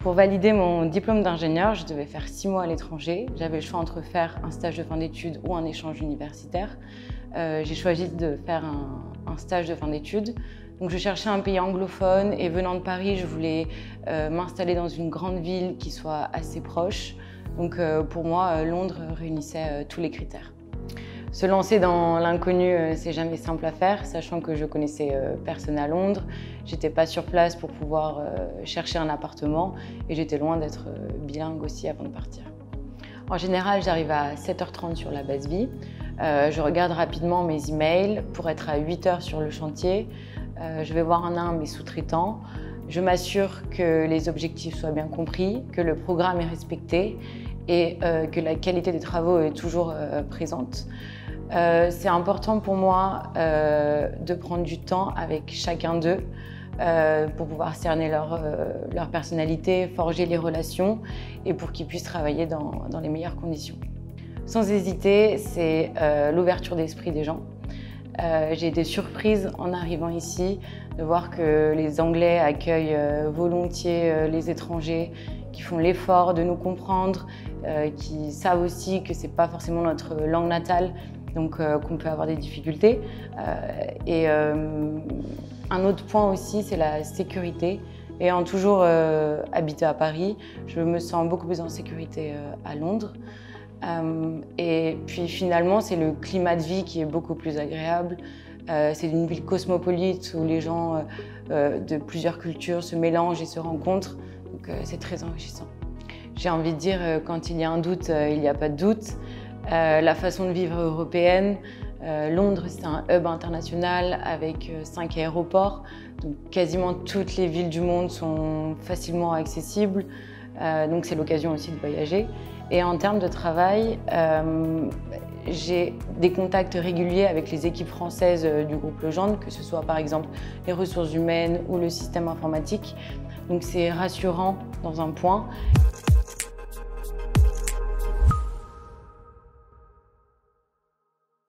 Pour valider mon diplôme d'ingénieur, je devais faire 6 mois à l'étranger. J'avais le choix entre faire un stage de fin d'études ou un échange universitaire. J'ai choisi de faire un stage de fin d'études. Donc je cherchais un pays anglophone et venant de Paris, je voulais m'installer dans une grande ville qui soit assez proche. Donc pour moi, Londres réunissait tous les critères. Se lancer dans l'inconnu, c'est jamais simple à faire, sachant que je connaissais personne à Londres. J'étais pas sur place pour pouvoir chercher un appartement et j'étais loin d'être bilingue aussi avant de partir. En général, j'arrive à 7h30 sur la base vie. Je regarde rapidement mes emails pour être à 8h sur le chantier. Je vais voir un à un mes sous-traitants. Je m'assure que les objectifs soient bien compris, que le programme est respecté et que la qualité des travaux est toujours présente. C'est important pour moi de prendre du temps avec chacun d'eux pour pouvoir cerner leur personnalité, forger les relations et pour qu'ils puissent travailler dans les meilleures conditions. Sans hésiter, c'est l'ouverture d'esprit des gens. J'ai été surprise en arrivant ici de voir que les Anglais accueillent volontiers les étrangers, qui font l'effort de nous comprendre, qui savent aussi que ce n'est pas forcément notre langue natale, donc qu'on peut avoir des difficultés. Un autre point aussi, c'est la sécurité. Ayant toujours habité à Paris, je me sens beaucoup plus en sécurité à Londres. Et puis finalement, c'est le climat de vie qui est beaucoup plus agréable. C'est une ville cosmopolite où les gens de plusieurs cultures se mélangent et se rencontrent. Donc c'est très enrichissant. J'ai envie de dire, quand il y a un doute, il n'y a pas de doute. La façon de vivre européenne, Londres, c'est un hub international avec 5 aéroports. Donc quasiment toutes les villes du monde sont facilement accessibles. Donc c'est l'occasion aussi de voyager. Et en termes de travail, j'ai des contacts réguliers avec les équipes françaises du groupe Legendre, que ce soit par exemple les ressources humaines ou le système informatique. Donc c'est rassurant dans un point.